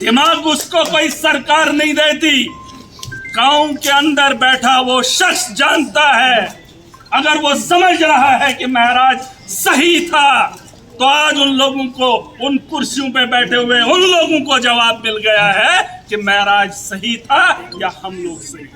दिमाग उसको कोई सरकार नहीं देती, गांव के अंदर बैठा वो शख्स जानता है। अगर वो समझ रहा है कि महराज सही था तो आज उन लोगों को, उन कुर्सियों पे बैठे हुए उन लोगों को जवाब मिल गया है कि महराज सही था या हम लोग सही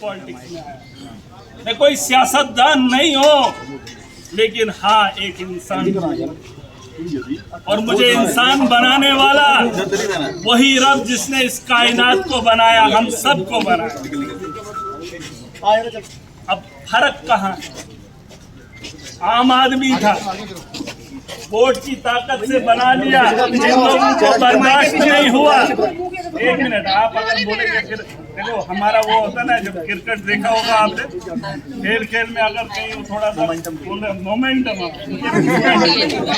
पॉलिटिक्स में आया। मैं कोई सियासतदान नहीं हो, लेकिन हाँ एक इंसान, और मुझे इंसान बनाने वाला वही रब जिसने इस कायनात को बनाया, हम सब को बनाया। अब फर्क कहाँ है? आम आदमी था, वोट की ताकत से बना लिया, जिन लोगों को बर्दाश्त नहीं हुआ। एक मिनट, आप अगर बोलेंगे फिर देखो, हमारा वो होता है ना, जब क्रिकेट देखा होगा आपने, खेल में अगर कहीं थोड़ा सा मोमेंटम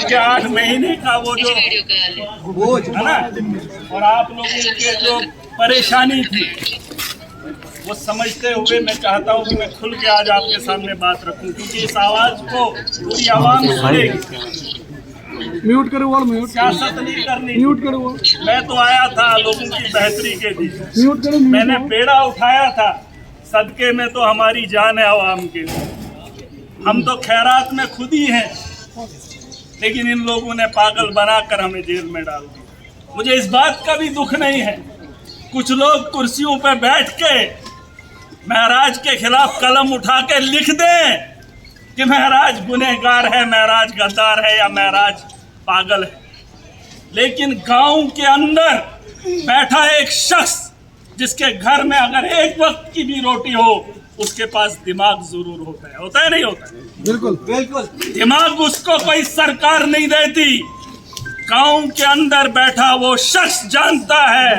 के 8 महीने का वो जो है ना, और आप लोगों के जो परेशानी थी वो समझते हुए मैं चाहता हूँ कि मैं खुल के आज आपके सामने बात रखूं, क्योंकि इस आवाज को पूरी आवाम सुनेगी। म्यूट करो और म्यूट, सियासत नहीं करनी, म्यूट करो। मैं तो आया था लोगों की बेहतरी के लिए, म्यूट करो। मैंने बेड़ा उठाया था, सदके में तो हमारी जान है आवाम के, हम तो खैरात में खुद ही हैं, लेकिन इन लोगों ने पागल बनाकर हमें जेल में डाल दिया। मुझे इस बात का भी दुख नहीं है, कुछ लोग कुर्सियों पर बैठ के महराज के खिलाफ कलम उठा के लिख दें कि महराज गुनहगार है, महराज गद्दार है या महराज पागल है, लेकिन गांव के अंदर बैठा एक शख्स जिसके घर में अगर एक वक्त की भी रोटी हो, उसके पास दिमाग जरूर होता है नहीं होता है? बिल्कुल बिल्कुल। दिमाग उसको कोई सरकार नहीं देती, गांव के अंदर बैठा वो शख्स जानता है।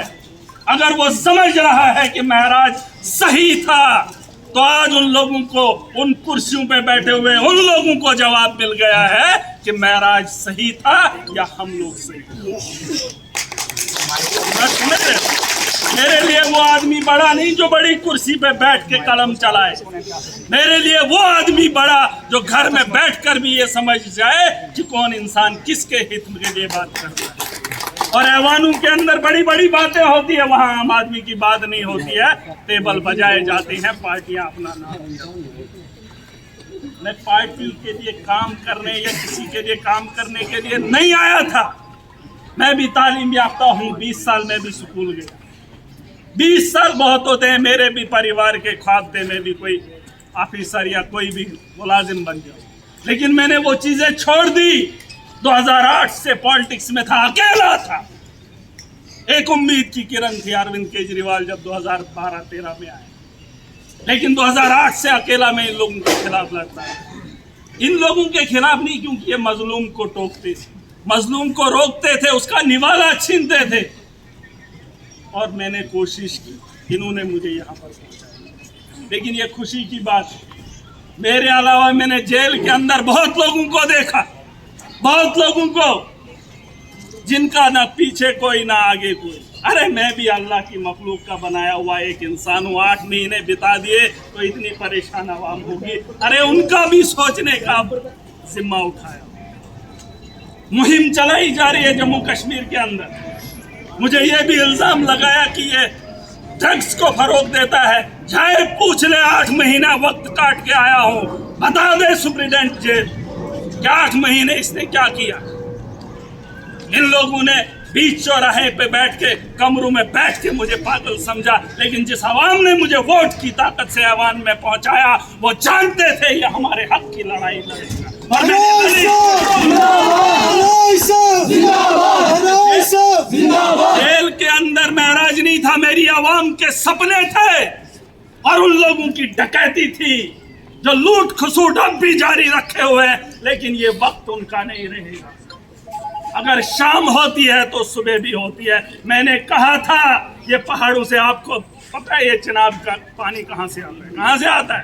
अगर वो समझ रहा है कि महराज सही था तो आज उन लोगों को, उन कुर्सियों पे बैठे हुए उन लोगों को जवाब मिल गया है कि महराज सही था या हम लोग सही। मेरे लिए वो आदमी बड़ा नहीं जो बड़ी कुर्सी पे बैठ के कलम चलाए, मेरे लिए वो आदमी बड़ा जो घर में बैठकर भी ये समझ जाए कि कौन इंसान किसके हित के लिए बात कर रहा है। और ऐवानों के अंदर बड़ी बड़ी बातें होती है, वहाँ आम आदमी की बात नहीं होती है, टेबल बजाए जाते हैं, पार्टियां अपना नाम। मैं पार्टी के लिए काम करने या किसी के लिए काम करने के लिए नहीं आया था। मैं भी तालीम याफ्ता हूँ, 20 साल में भी स्कूल गया, 20 साल बहुत होते हैं। मेरे भी परिवार के ख्वाब थे मैं भी कोई ऑफिसर या कोई भी मुलाजिम बन जाऊँ, लेकिन मैंने वो चीजें छोड़ दी। 2008 से पॉलिटिक्स में था, अकेला था। एक उम्मीद की किरण थी, अरविंद केजरीवाल जब 2012-13 में आए, लेकिन 2008 से अकेला मैं इन लोगों के खिलाफ लड़ता है। इन लोगों के खिलाफ नहीं, क्योंकि ये मजलूम को टोकते थे, मजलूम को रोकते थे, उसका निवाला छीनते थे, और मैंने कोशिश की, इन्होंने मुझे यहाँ पर पहुंचाया। लेकिन ये खुशी की बात है, मेरे अलावा मैंने जेल के अंदर बहुत लोगों को देखा, बहुत लोगों को जिनका ना पीछे कोई ना आगे कोई। अरे मैं भी अल्लाह की मखलूक का बनाया हुआ एक इंसान हूँ, 8 महीने बिता दिए तो इतनी परेशान आवाम होगी, अरे उनका भी सोचने का जिम्मा उठाया। मुहिम चलाई जा रही है जम्मू कश्मीर के अंदर। मुझे ये भी इल्जाम लगाया कि ये ड्रग्स को फरोग देता है। चाहे पूछ ले, 8 महीना वक्त काट के आया हूँ, बता दे सुप्रीडेंट जेल, क्या 8 महीने इसने क्या किया? इन लोगों ने बीच चौराहे पे बैठ के, कमरों में बैठ के मुझे पागल समझा, लेकिन जिस आवाम ने मुझे वोट की ताकत से आवाम में पहुंचाया, वो जानते थे ये हमारे हक की लड़ाई लड़ेगा। जेल के अंदर महराज नहीं था, मेरी आवाम के सपने थे, और उन लोगों की डकैती थी जो लूट खसूट अब भी जारी रखे हुए हैं, लेकिन ये वक्त उनका नहीं रहेगा। अगर शाम होती है तो सुबह भी होती है। मैंने कहा था ये पहाड़ों से, आपको पता है ये चिनाब का पानी कहाँ से आता है? कहाँ से आता है?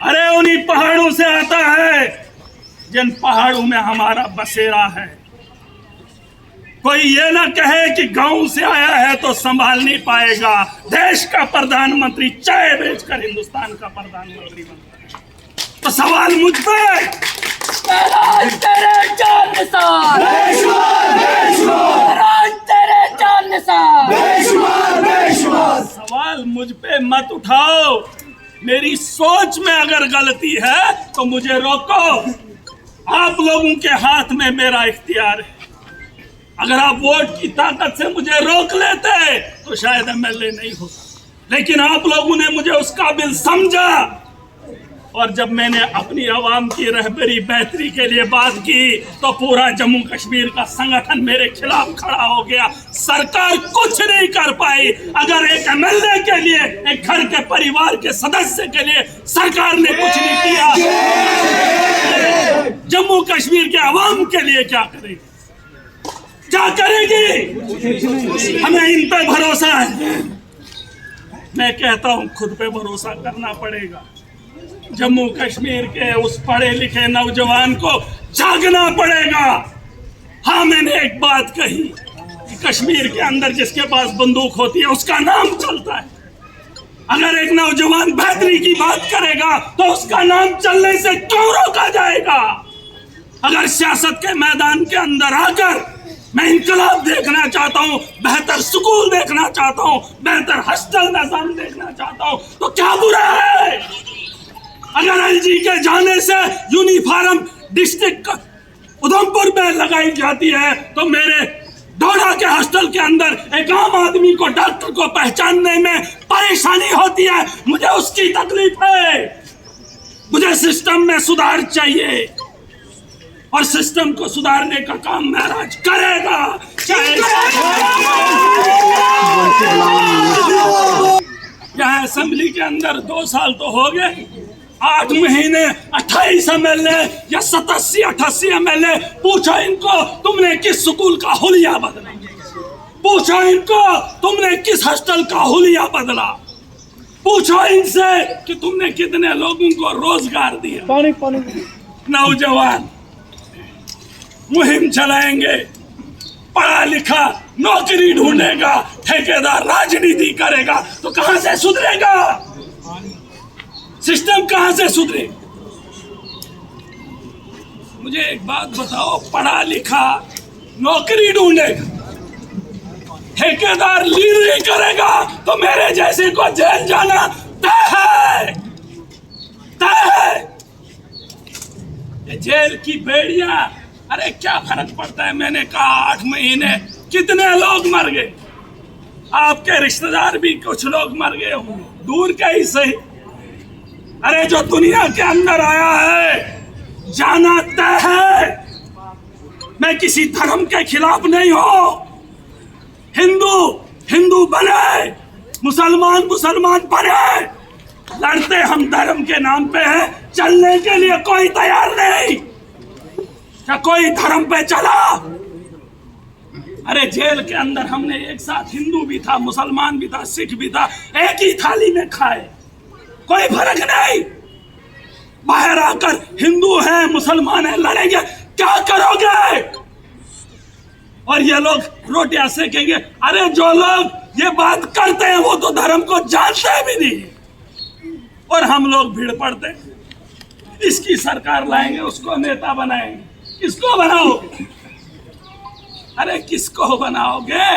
अरे उन्हीं पहाड़ों से आता है जिन पहाड़ों में हमारा बसेरा है। कोई ये ना कहे कि गांव से आया है तो संभाल नहीं पाएगा। देश का प्रधानमंत्री चाय बेचकर हिंदुस्तान का प्रधानमंत्री बनता है। तो सवाल मुझ पे, राज तेरे जान निसार, राज तेरे जान निसार। सवाल मुझ पे मत उठाओ। मेरी सोच में अगर गलती है तो मुझे रोको। आप लोगों के हाथ में मेरा इख्तियार है। अगर आप वोट की ताकत से मुझे रोक लेते तो शायद एमएलए नहीं होता, लेकिन आप लोगों ने मुझे उस काबिल समझा। और जब मैंने अपनी आवाम की रहबरी बेहतरी के लिए बात की तो पूरा जम्मू कश्मीर का संगठन मेरे खिलाफ खड़ा हो गया। सरकार कुछ नहीं कर पाई। अगर एक एमएलए के लिए, एक घर के परिवार के सदस्य के लिए सरकार ने कुछ नहीं किया, जम्मू कश्मीर के आवाम के लिए क्या करेगी, क्या करेगी? हमें इन पे भरोसा है। मैं कहता हूं खुद पे भरोसा करना पड़ेगा। जम्मू कश्मीर के उस पढ़े लिखे नौजवान को जागना पड़ेगा। हाँ, मैंने एक बात कही कि कश्मीर के अंदर जिसके पास बंदूक होती है उसका नाम चलता है। अगर एक नौजवान बेहतरी की बात करेगा तो उसका नाम चलने से क्यों रोका जाएगा? अगर सियासत के मैदान के अंदर आकर मैं इनकलाब देखना चाहता हूँ, बेहतर स्कूल देखना चाहता हूँ, बेहतर हॉस्टल निजाम देखना चाहता हूँ, तो क्या बुरा है? अगर एलजी के जाने से यूनिफॉर्म डिस्ट्रिक्ट उधमपुर में लगाई जाती है तो मेरे डोडा के हॉस्टल के अंदर एक आम आदमी को, डॉक्टर को पहचानने में परेशानी होती है। मुझे उसकी तकलीफ है। मुझे सिस्टम में सुधार चाहिए और सिस्टम को सुधारने का काम महाराज करेगा। यहाँ असेंबली के अंदर 2 साल तो हो गए, 8 महीने 28 एमएलए या 87-88 एमएलए। पूछो इनको तुमने किस स्कूल का हुलिया बदला, पूछो इनको तुमने किस हॉस्टल का हुलिया बदला, पूछो इनसे कि तुमने कितने लोगों को रोजगार दिया। पानी नौजवान मुहिम चलाएंगे, पढ़ा लिखा नौकरी ढूंढेगा, ठेकेदार राजनीति करेगा तो कहां से सुधरेगा? सिस्टम कहां से सुधरे? मुझे एक बात बताओ, पढ़ा लिखा नौकरी ढूंढेगा, ठेकेदार लीडरी करेगा तो मेरे जैसे को जेल जाना तय है, तय है। ये जेल की बेड़ियां, अरे क्या फर्क पड़ता है? मैंने कहा 8 महीने कितने लोग मर गए, आपके रिश्तेदार भी कुछ लोग मर गए होंगे, दूर के ही सही। अरे जो दुनिया के अंदर आया है जाना तय है। मैं किसी धर्म के खिलाफ नहीं हूं। हिंदू हिंदू बने, मुसलमान मुसलमान बने, लड़ते हम धर्म के नाम पे हैं। चलने के लिए कोई तैयार नहीं। क्या कोई धर्म पे चला? अरे जेल के अंदर हमने एक साथ हिंदू भी था, मुसलमान भी था, सिख भी था, एक ही थाली में खाए, कोई फर्क नहीं। बाहर आकर हिंदू है मुसलमान है लड़ेंगे, क्या करोगे? और ये लोग रोटियां सेकेंगे। अरे जो लोग ये बात करते हैं वो तो धर्म को जानते भी नहीं, और हम लोग भीड़ पड़ते हैं। इसकी सरकार लाएंगे, उसको नेता बनाएंगे। किसको बनाओगे? अरे किसको बनाओगे?